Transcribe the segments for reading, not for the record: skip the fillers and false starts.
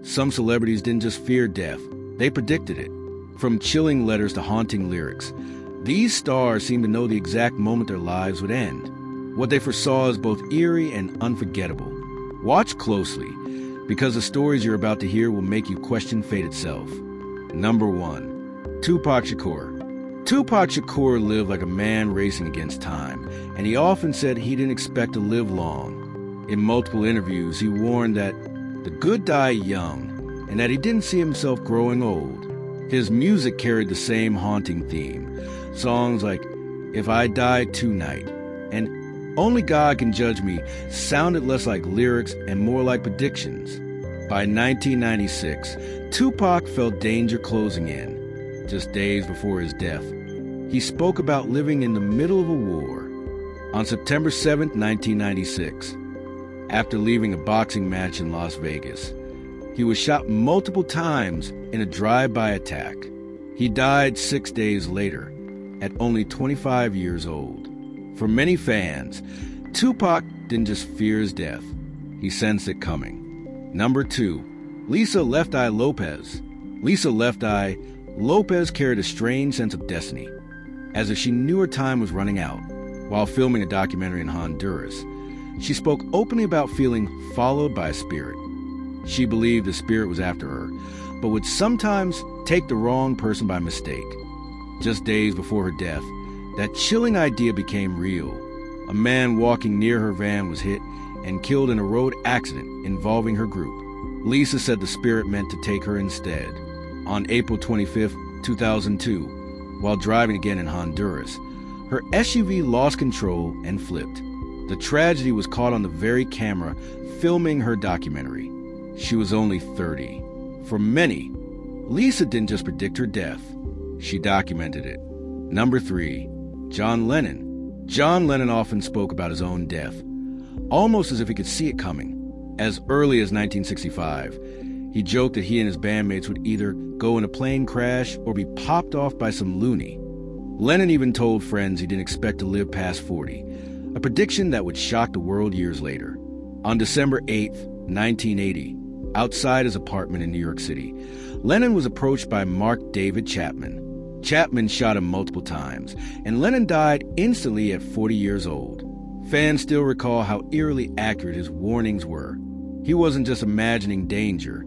Some celebrities didn't just fear death, they predicted it. From chilling letters to haunting lyrics, these stars seemed to know the exact moment their lives would end. What they foresaw is both eerie and unforgettable. Watch closely, because the stories you're about to hear will make you question fate itself. Number 1. Tupac Shakur. Tupac Shakur lived like a man racing against time, and he often said he didn't expect to live long. In multiple interviews, he warned that the good die young, and that he didn't see himself growing old. His music carried the same haunting theme. Songs like If I Died Tonight and Only God Can Judge Me sounded less like lyrics and more like predictions. By 1996, Tupac felt danger closing in. Just days before his death, he spoke about living in the middle of a war. On September 7, 1996, after leaving a boxing match in Las Vegas, he was shot multiple times in a drive-by attack. He died 6 days later, at only 25 years old. For many fans, Tupac didn't just fear his death, he sensed it coming. Number 2. Lisa Left Eye Lopez. Lisa Left Eye Lopez carried a strange sense of destiny, as if she knew her time was running out. While filming a documentary in Honduras, she spoke openly about feeling followed by a spirit. She believed the spirit was after her, but would sometimes take the wrong person by mistake. Just days before her death, that chilling idea became real. A man walking near her van was hit and killed in a road accident involving her group. Lisa said the spirit meant to take her instead. On April 25, 2002, while driving again in Honduras, her SUV lost control and flipped. The tragedy was caught on the very camera filming her documentary. She was only 30. For many, Lisa didn't just predict her death, she documented it. Number 3. John Lennon. John Lennon often spoke about his own death, almost as if he could see it coming. As early as 1965, he joked that he and his bandmates would either go in a plane crash or be popped off by some loony. Lennon even told friends he didn't expect to live past 40, a prediction that would shock the world years later. On December 8, 1980, outside his apartment in New York City, Lennon was approached by Mark David Chapman. Chapman shot him multiple times, and Lennon died instantly at 40 years old. Fans still recall how eerily accurate his warnings were. He wasn't just imagining danger.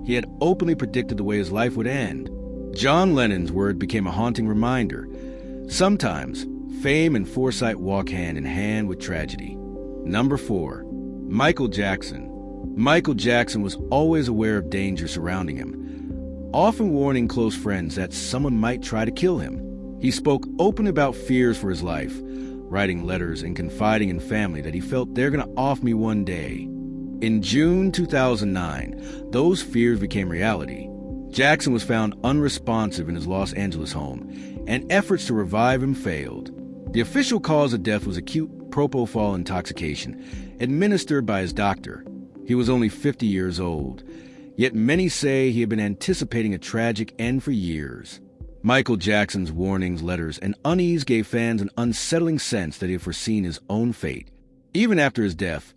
He had openly predicted the way his life would end. John Lennon's word became a haunting reminder. Sometimes, fame and foresight walk hand in hand with tragedy. Number 4. Michael Jackson. Michael Jackson was always aware of danger surrounding him, often warning close friends that someone might try to kill him. He spoke openly about fears for his life, writing letters and confiding in family that he felt they're gonna off me one day. In June 2009, those fears became reality. Jackson was found unresponsive in his Los Angeles home, and efforts to revive him failed. The official cause of death was acute propofol intoxication, administered by his doctor. He was only 50 years old, yet many say he had been anticipating a tragic end for years. Michael Jackson's warnings, letters, and unease gave fans an unsettling sense that he had foreseen his own fate. Even after his death,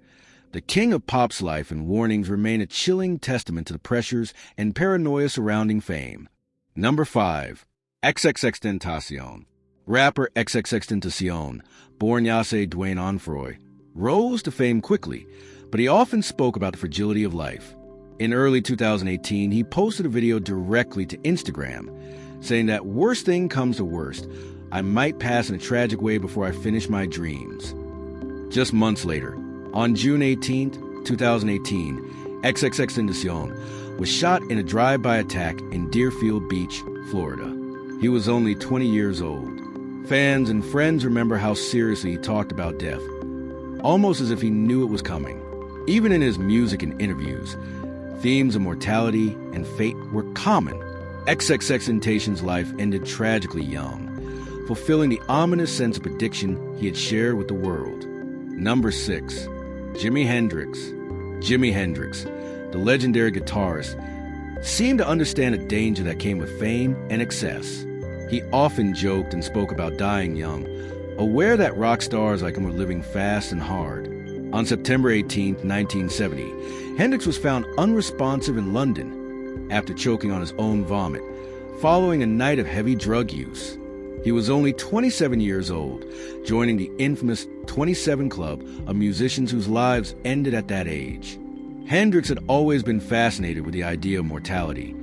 the king of pop's life and warnings remain a chilling testament to the pressures and paranoia surrounding fame. Number 5. XXXTentacion. Rapper XXXTentacion, born Yase Dwayne Onfroy, rose to fame quickly, but he often spoke about the fragility of life. In early 2018, he posted a video directly to Instagram, saying that worst thing comes to worst, I might pass in a tragic way before I finish my dreams. Just months later, on June 18, 2018, XXXTentacion was shot in a drive-by attack in Deerfield Beach, Florida. He was only 20 years old. Fans and friends remember how seriously he talked about death, almost as if he knew it was coming. Even in his music and interviews, themes of mortality and fate were common. XXXTentacion's life ended tragically young, fulfilling the ominous sense of prediction he had shared with the world. Number 6. Jimi Hendrix. Jimi Hendrix, the legendary guitarist, seemed to understand the danger that came with fame and excess. He often joked and spoke about dying young, aware that rock stars like him were living fast and hard. On September 18, 1970, Hendrix was found unresponsive in London after choking on his own vomit, following a night of heavy drug use. He was only 27 years old, joining the infamous 27 Club of musicians whose lives ended at that age. Hendrix had always been fascinated with the idea of mortality,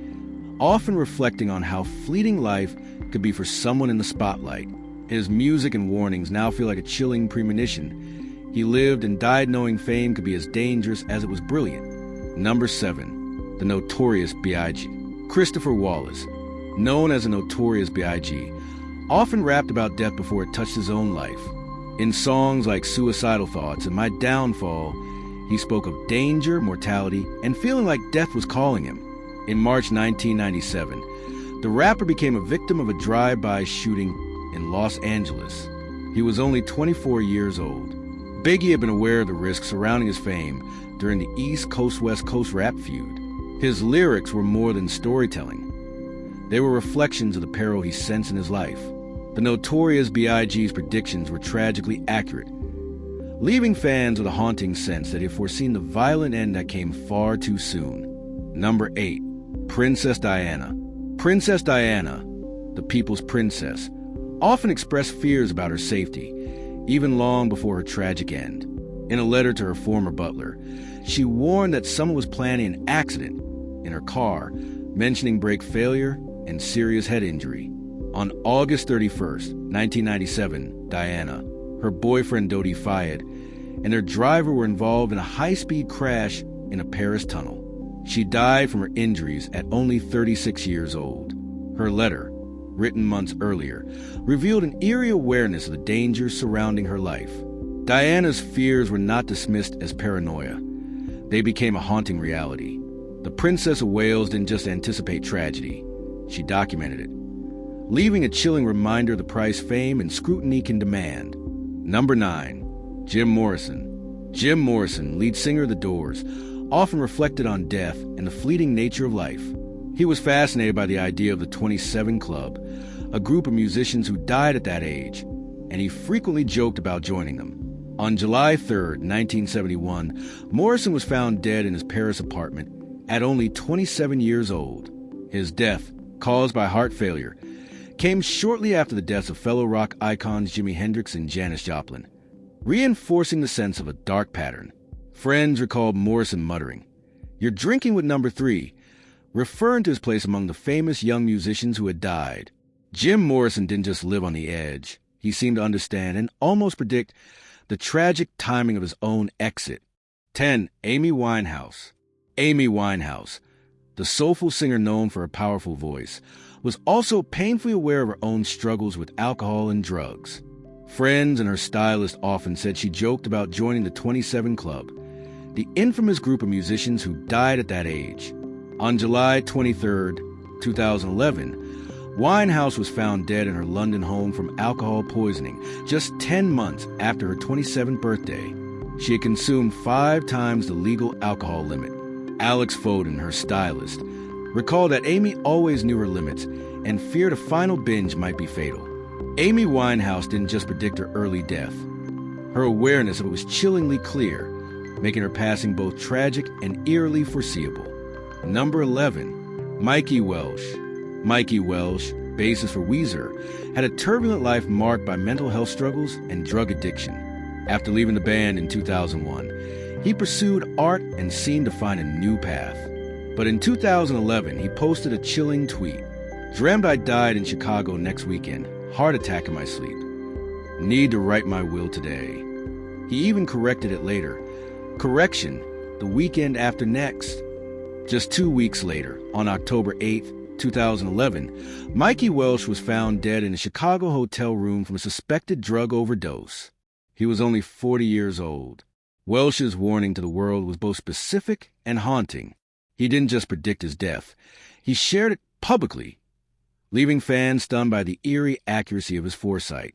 often reflecting on how fleeting life could be for someone in the spotlight. His music and warnings now feel like a chilling premonition. He lived and died knowing fame could be as dangerous as it was brilliant. Number 7. The Notorious B.I.G. Christopher Wallace, known as the Notorious B.I.G., often rapped about death before it touched his own life. In songs like Suicidal Thoughts and My Downfall, he spoke of danger, mortality, and feeling like death was calling him. In March 1997, the rapper became a victim of a drive-by shooting in Los Angeles. He was only 24 years old. Biggie had been aware of the risks surrounding his fame during the East Coast-West Coast rap feud. His lyrics were more than storytelling. They were reflections of the peril he sensed in his life. The Notorious B.I.G.'s predictions were tragically accurate, leaving fans with a haunting sense that he had foreseen the violent end that came far too soon. Number 8. Princess Diana. Princess Diana, the people's princess, often expressed fears about her safety, even long before her tragic end. In a letter to her former butler, she warned that someone was planning an accident in her car, mentioning brake failure and serious head injury. On August 31st, 1997, Diana, her boyfriend Dodi Fayed, and their driver were involved in a high-speed crash in a Paris tunnel. She died from her injuries at only 36 years old. Her letter, written months earlier, revealed an eerie awareness of the dangers surrounding her life. Diana's fears were not dismissed as paranoia. They became a haunting reality. The Princess of Wales didn't just anticipate tragedy. She documented it, leaving a chilling reminder of the price fame and scrutiny can demand. Number 9. Jim Morrison. Jim Morrison, lead singer of The Doors, often reflected on death and the fleeting nature of life. He was fascinated by the idea of the 27 Club, a group of musicians who died at that age, and he frequently joked about joining them. On July 3, 1971, Morrison was found dead in his Paris apartment at only 27 years old. His death, caused by heart failure, came shortly after the deaths of fellow rock icons Jimi Hendrix and Janis Joplin, reinforcing the sense of a dark pattern. Friends recalled Morrison muttering, "You're drinking with number 3, referring to his place among the famous young musicians who had died. Jim Morrison didn't just live on the edge. He seemed to understand and almost predict the tragic timing of his own exit. 10. Amy Winehouse. Amy Winehouse, the soulful singer known for her powerful voice, was also painfully aware of her own struggles with alcohol and drugs. Friends and her stylist often said she joked about joining the 27 Club, the infamous group of musicians who died at that age. On July 23, 2011, Winehouse was found dead in her London home from alcohol poisoning just 10 months after her 27th birthday. She had consumed 5 times the legal alcohol limit. Alex Foden, her stylist, recalled that Amy always knew her limits and feared a final binge might be fatal. Amy Winehouse didn't just predict her early death. Her awareness of it was chillingly clear, making her passing both tragic and eerily foreseeable. Number 11. Mikey Welsh. Mikey Welsh, bassist for Weezer, had a turbulent life marked by mental health struggles and drug addiction. After leaving the band in 2001, he pursued art and seemed to find a new path. But in 2011, he posted a chilling tweet. "Dreamt I died in Chicago next weekend. Heart attack in my sleep. Need to write my will today." He even corrected it later. Correction, the weekend after next. Just 2 weeks later, on October 8, 2011, Mikey Welsh was found dead in a Chicago hotel room from a suspected drug overdose. He was only 40 years old. Welsh's warning to the world was both specific and haunting. He didn't just predict his death. He shared it publicly, leaving fans stunned by the eerie accuracy of his foresight.